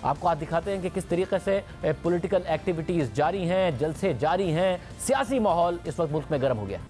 आपको आज दिखाते हैं कि किस तरीके से पॉलिटिकल एक्टिविटीज़ जारी हैं, जलसे जारी हैं। सियासी माहौल इस वक्त मुल्क में गर्म हो गया।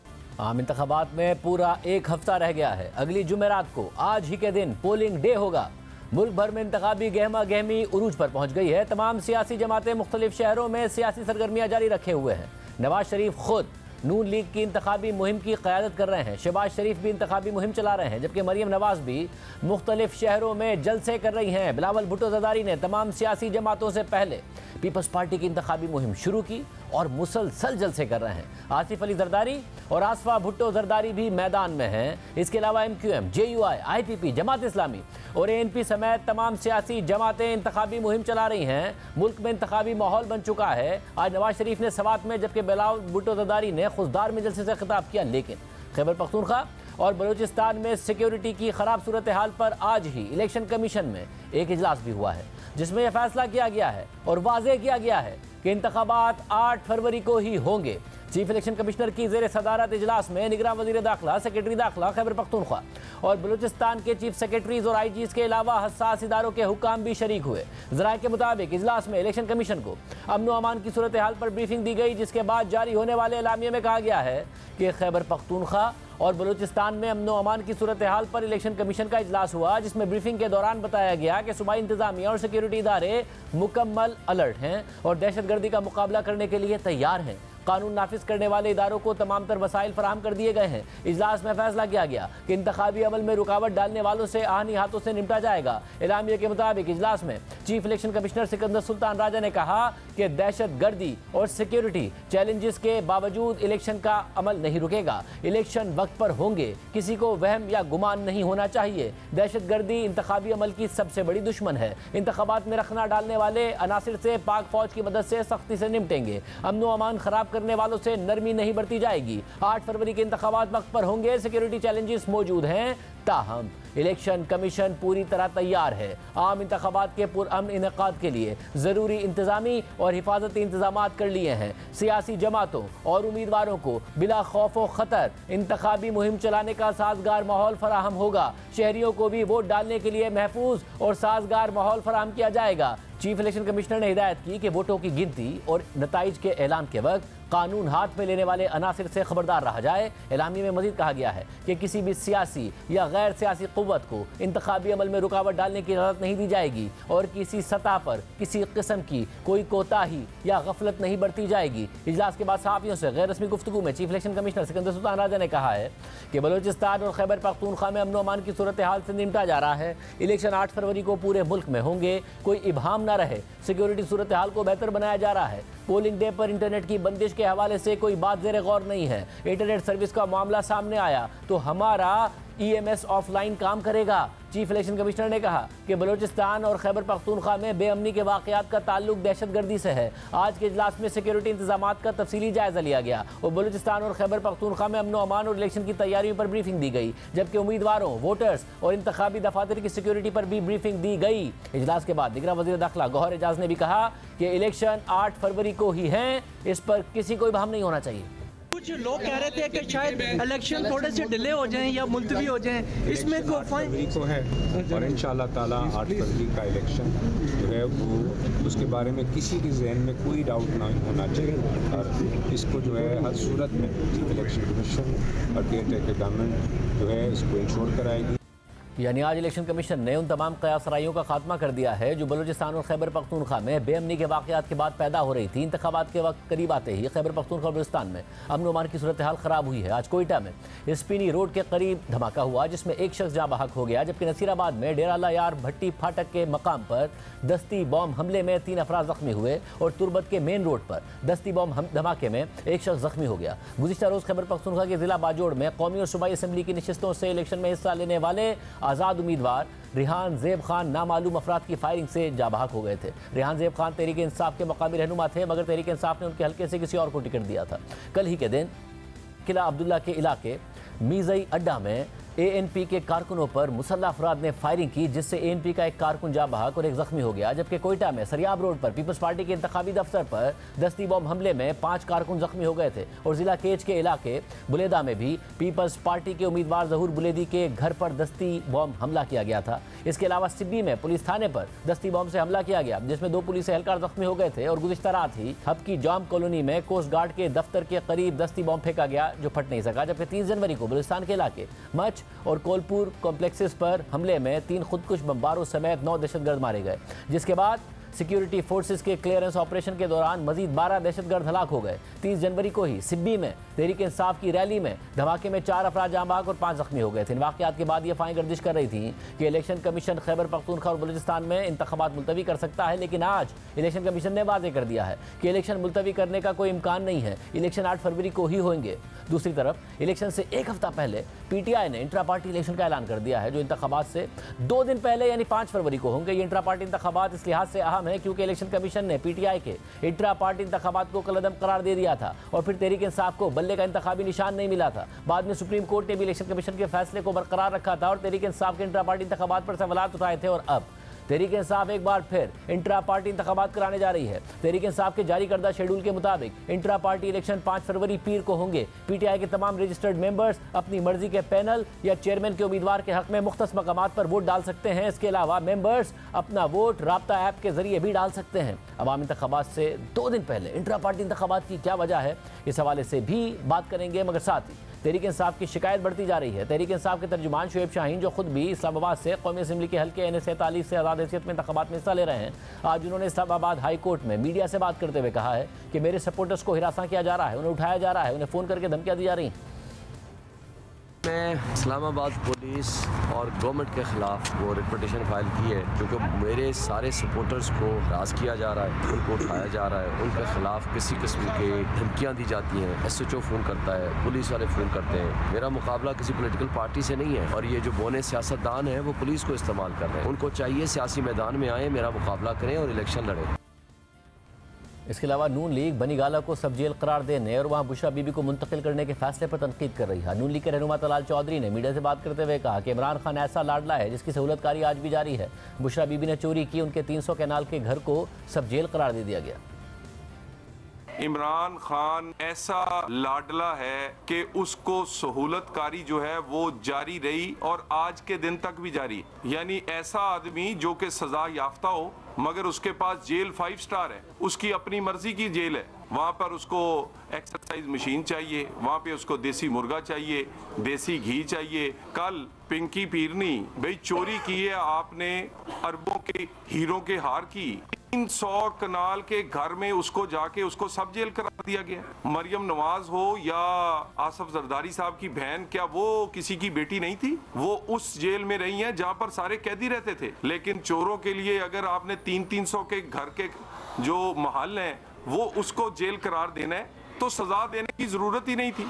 आम इंतखाबात में पूरा एक हफ्ता रह गया है। अगली जुमेरात को आज ही के दिन पोलिंग डे होगा। मुल्क भर में इंतखाबी गहमा गहमी उरूज पर पहुंच गई है। तमाम सियासी जमातें मुख्तलिफ शहरों में सियासी सरगर्मियां जारी रखे हुए हैं। नवाज शरीफ खुद नून लीग की इंतखाबी मुहिम की क़यादत कर रहे हैं। शहबाज शरीफ भी इंतखाबी मुहिम चला रहे हैं, जबकि मरियम नवाज भी मुख्तलिफ शहरों में जलसे कर रही हैं। बिलावल भुट्टो ज़रदारी ने तमाम सियासी जमातों से पहले पीपल्स पार्टी की इंतखाबी मुहिम शुरू की और मुसलसल जलसे कर रहे हैं। आसिफ अली जरदारी और आसफा भुट्टो जरदारी भी मैदान में हैं। इसके अलावा MQM, JUI, IPP, Jamaat Islami और ANP समेत तमाम सियासी जमातें इंतखाबी मुहिम चला रही हैं। मुल्क में इंतखाबी माहौल बन चुका है। आज नवाज शरीफ ने सवात में, जबकि बिलावल भुट्टो जरदारी ने खुशदार में जलसे से खिताब किया। लेकिन खैबर पख्तूनख्वा और बलूचिस्तान में सिक्योरिटी की खराब सूरत हाल पर आज ही इलेक्शन कमीशन में एक इजलास भी हुआ है, जिसमें यह फैसला किया गया है और वाज़ेह किया गया है कि इंतखाबात 8 फरवरी को ही होंगे। चीफ इलेक्शन कमिश्नर की ज़ेर सदारत इजलास में निगरान वज़ीर दाखिला, सेक्रेटरी दाखिला खैबर पख्तूनख्वा और बलूचिस्तान के चीफ सेक्रेटरीज और IGs के अलावा हसास इदारों के हुक्काम भी शरीक हुए। ज़राए के मुताबिक इजलास में इलेक्शन कमीशन को अमन व अमान की सूरत हाल पर ब्रीफिंग दी गई, जिसके बाद जारी होने वाले एलामिये में कहा गया है कि खैबर पख्तूनख्वा और बलूचिस्तान में अमन व अमान की सूरत हाल पर इलेक्शन कमीशन का इजलास हुआ, जिसमें ब्रीफिंग के दौरान बताया गया कि सूबाई इंतजामिया और सिक्योरिटी इदारे मुकम्मल अलर्ट हैं और दहशतगर्दी का मुकाबला करने के लिए तैयार हैं। कानून नाफिज करने वाले इदारों को तमाम तर वसाइल फराहम कर दिए गए हैं। इजलास में फैसला किया गया कि इंतखाबी अमल में रुकावट डालने वालों से आहनी हाथों से निपटा जाएगा। एलामिया के मुताबिक इजलास में chief election commissioner Sikandar Sultan Raja ने कहा कि दहशतगर्दी और सिक्योरिटी चैलेंजेस के बावजूद इलेक्शन का अमल नहीं रुकेगा। इलेक्शन वक्त पर होंगे, किसी को वहम या गुमान नहीं होना चाहिए। दहशतगर्दी इंतखाबी अमल की सबसे बड़ी दुश्मन है। इंतखाबात में रखना डालने वाले अनासिर से पाक फौज की मदद से सख्ती से निपटेंगे। अमन व अमान खराब करने वालों से नरमी नहीं बरती जाएगी। 8 फरवरी के इंतखाबात वक्त पर होंगे। सिक्योरिटी चैलेंजेस मौजूद हैं, ताहम इलेक्शन कमीशन पूरी तरह तैयार है। आम इंतखाबात के पुरअमन इनेकाद के लिए ज़रूरी इंतजामी और हिफाजती इंतजामात कर लिए हैं। सियासी जमातों और उम्मीदवारों को बिला खौफ व ख़तर इंतखाबी मुहिम चलाने का साजगार माहौल फराहम होगा। शहरियों को भी वोट डालने के लिए महफूज और साजगार माहौल फराहम किया जाएगा। चीफ इलेक्शन कमिश्नर ने हिदायत की कि वोटों की गिनती और नताइज के ऐलान के वक्त कानून हाथ में लेने वाले अनासिर से खबरदार रहा जाए। एलामिये में मजीद कहा गया है कि किसी भी सियासी या गैर सियासी कुव्वत को इंतखाबी अमल में रुकावट डालने की इजाज़त नहीं दी जाएगी और किसी सतह पर किसी किस्म की कोई कोताही या गफलत नहीं बरती जाएगी। इजलास के बाद सहाफ़ियों से गैर रस्मी गुफ्तगू में chief election commissioner Sikandar Sultan Raja ने कहा है कि बलूचिस्तान और खैबर पख्तूनख्वा में अमन व अमान की सूरत हाल से निपटा जा रहा है। इलेक्शन 8 फरवरी को पूरे मुल्क में होंगे, कोई इबहम न रहे। सिक्योरिटी सूरत हाल को बेहतर बनाया जा रहा है। पोलिंग डे पर इंटरनेट की बंदिश के हवाले से कोई बात ज़ेर गौर नहीं है। इंटरनेट सर्विस का मामला सामने आया तो हमारा EMS ऑफलाइन काम करेगा। चीफ इलेक्शन कमिश्नर ने कहा कि बलूचिस्तान और खैबर पख्तूनख्वा में बेअमनी के वाक़यात का ताल्लुक दहशतगर्दी से है। आज के इजलास में सिक्योरिटी इंतजामात का तफसीली जायजा लिया गया और बलूचिस्तान और खैबर पख्तूनख्वा में अमन व अमान और इलेक्शन की तैयारियों पर ब्रीफिंग दी गई, जबकि उम्मीदवारों, वोटर्स और इंतखाबी दफातर की सिक्योरिटी पर भी ब्रीफिंग दी गई। इजलास के बाद निगरान वज़ीर दाखिला गौहर एजाज ने भी कहा कि इलेक्शन 8 फरवरी को ही हैं, इस पर किसी को इबहम नहीं होना चाहिए। कुछ लोग कह रहे थे कि शायद इलेक्शन थोड़े से डिले हो जाएं या मुलतवी हो जाएं, इसमें को है और इंशाअल्लाह ताला 8 फरवरी का इलेक्शन जो है वो उसके बारे में किसी के जहन में कोई डाउट ना होना चाहिए और इसको जो है हर सूरत में चीफ इलेक्शन कमीशन और केयर गवर्नमेंट जो है इसको इंश्योर कराएगी। यानी आज इलेक्शन कमीशन ने उन तमाम कयासराइयों का खात्मा कर दिया है जो बलूचिस्तान और खैबर पख्तूनख्वा में बेअमनी के वाक़यात के बाद पैदा हो रही थी। इंतखाबात के वक्त करीब आते ही खैबर पख्तूनख्वा और बलूचिस्तान में अमन व अमान की सूरत हाल ख़राब हुई है। आज कोयटा में स्पीनी रोड के करीब धमाका हुआ, जिसमें एक शख्स जाँ बहक हो गया, जबकि नसीराबाद में डेराला यार भट्टी फाटक के मकाम पर दस्ती बॉम्ब हमले में 3 अफराद जख्मी हुए और तुरबत के मेन रोड पर दस्ती बॉम्ब धमाके में एक शख्स जख्मी हो गया। गुज़िश्ता रोज़ खैबर पख्तूनख्वा के ज़िला बाजोड़ में कौमी और सूबाई असम्बली की नशिस्तों से इलेक्शन में हिस्सा लेने वाले आज़ाद उम्मीदवार रिहान ज़ेब खान नामालूम अफराद की फायरिंग से जाबाक हो गए थे। रिहान ज़ेब खान तहरीक इंसाफ के मकामी रहनुमा थे, मगर तहरीक इंसाफ ने उनके हल्के से किसी और को टिकट दिया था। कल ही के दिन किला अब्दुल्ला के इलाके मीज़ई अड्डा में एएनपी के कारकुनों पर मुसल्लह अफराद ने फायरिंग की, जिससे एएनपी का एक कारकुन जाँ बहक और एक जख्मी हो गया। जबकि कोयटा में सरियाब रोड पर पीपल्स पार्टी के इंतखाबी दफ्तर पर दस्ती बम हमले में 5 कारकुन जख्मी हो गए थे। और जिला केच के इलाके बुलेदा में भी पीपल्स पार्टी के उम्मीदवार जहूर बुलेदी के घर पर दस्ती बम हमला किया गया था। इसके अलावा सिब्बी में पुलिस थाने पर दस्ती बम से हमला किया गया, जिसमें 2 पुलिस एहलकार जख्मी हो गए थे। और गुज़िश्ता रात ही हब की जाम कॉलोनी में कोस्ट गार्ड के दफ्तर के करीब दस्ती बम फेंका गया, जो फट नहीं सका। जबकि 3 जनवरी को बलूचिस्तान के इलाके मच और कोलपुर कॉम्प्लेक्सेस पर हमले में 3 खुदकुश बमबारों समेत 9 दहशतगर्द मारे गए, जिसके बाद सिक्योरिटी फोर्सेस के क्लियरेंस ऑपरेशन के दौरान मजीद 12 दहशतगर्द हलाक हो गए। 30 जनवरी को ही सिब्बी में तहरीक इंसाफ की रैली में धमाके में 4 अफराद जाँ बहक और 5 जख्मी हो गए थे। इन वाक़यात के बाद ये अफवाहें गर्दिश कर रही थी कि इलेक्शन कमीशन खैबर पख्तूनख्वा और बलूचिस्तान में इंतखाबात मुलतवी कर सकता है, लेकिन आज इलेक्शन कमीशन ने वाज़ेह कर दिया है कि इलेक्शन मुलतवी करने का कोई इम्कान नहीं है। इलेक्शन 8 फरवरी को ही होंगे। दूसरी तरफ इलेक्शन से एक हफ्ता पहले पीटीआई ने इंट्रा पार्टी इलेक्शन का ऐलान कर दिया है, जो इंतखाबात से 2 दिन पहले यानी 5 फरवरी को होंगे। ये इंट्रा पार्टी इंतखाबात इस लिहाज से अहम है क्योंकि इलेक्शन कमीशन ने पीटीआई के इंट्रा पार्टी इंतखाबात को कलअदम करार दे दिया था और फिर तहरीक इंसाफ को बल्ले का इंतखाबी निशान नहीं मिला था। बाद में सुप्रीम कोर्ट ने भी इलेक्शन कमीशन के फैसले को बरकरार रखा था और तहरीक इंसाफ के इंट्रा पार्टी इंतखाबात पर सवालात उठाए थे। और अब तहरीक इंसाफ एक बार फिर इंट्रा पार्टी इंतखाबात कराने जा रही है। तहरीक इंसाफ के जारी करदा शेड्यूल के मुताबिक इंट्रा पार्टी इलेक्शन 5 फरवरी पीर को होंगे। पीटीआई के तमाम रजिस्टर्ड मेंबर्स अपनी मर्जी के पैनल या चेयरमैन के उम्मीदवार के हक में मुख्तस मकामात पर वोट डाल सकते हैं। इसके अलावा मेंबर्स अपना वोट राब्ता ऐप के जरिए भी डाल सकते हैं। अवामी इंतखाबात से 2 दिन पहले इंट्रा पार्टी इंतखाबात की क्या वजह है, इस हवाले से भी बात करेंगे। मगर साथ ही तहरीक इंसाफ की शिकायत बढ़ती जा रही है। तहरीक इंसाफ के तर्जुमान शुएब शाहीन, जो खुद भी इस्लामाबाद से कौमी असम्बली के हल्के NS-43 से आज़ाद हैसियत में इंतखाबात में हिस्सा ले रहे हैं, आज उन्होंने इस्लामाबाद हाई कोर्ट में मीडिया से बात करते हुए कहा है कि मेरे सपोर्टर्स को हिरासा किया जा रहा है, उन्हें उठाया जा रहा है, उन्हें फ़ोन करके धमकियाँ दी जा रही हैं। मैं इस्लामाबाद पुलिस और गवर्नमेंट के ख़िलाफ़ वो रिपोर्टेशन फाइल की है क्योंकि मेरे सारे सपोर्टर्स को हरास किया जा रहा है, उनको उठाया जा रहा है, उनके ख़िलाफ़ किसी किस्म की धमकियाँ दी जाती हैं। SHO फ़ोन करता है, पुलिस वाले फ़ोन करते हैं। मेरा मुकाबला किसी पॉलिटिकल पार्टी से नहीं है और ये जो बोने सियासतदान हैं वो पुलिस को इस्तेमाल कर रहे हैं। उनको चाहिए सियासी मैदान में आए, मेरा मुकाबला करें और इलेक्शन लड़ें। इसके अलावा नून लीग बनीगाला को सब जेल करार देने और वहां बुशरा बीबी को मुंतकिल करने के फैसले पर तनकीद कर रही है। नून लीग के रहनुमा तलाल चौधरी ने मीडिया से बात करते हुए कहा कि इमरान खान ऐसा लाडला है जिसकी सहूलतकारी आज भी जारी है। बुशरा बीबी ने चोरी की, उनके 300 कैनाल के घर को सब जेल करार दे दिया गया। इमरान खान ऐसा लाडला है कि उसको सहूलतकारी जो है वो जारी रही और आज के दिन तक भी जारी। यानी ऐसा आदमी जो कि सजा याफ्ता हो मगर उसके पास जेल 5 स्टार है, उसकी अपनी मर्जी की जेल है, वहाँ पर उसको एक्सरसाइज मशीन चाहिए, वहाँ पे उसको देसी मुर्गा चाहिए, देसी घी चाहिए। कल पिंकी पीरनी भाई चोरी की है आपने अरबों के हीरों के हार की, 300 कनाल के घर में उसको जाके उसको सब जेल करा दिया गया। मरियम नवाज हो या आसफ जरदारी साहब की बहन, क्या वो किसी की बेटी नहीं थी? वो उस जेल में रही हैं जहां पर सारे कैदी रहते थे। लेकिन चोरों के लिए अगर आपने 300 के घर के जो महल हैं वो उसको जेल करार देना है तो सजा देने की जरूरत ही नहीं थी।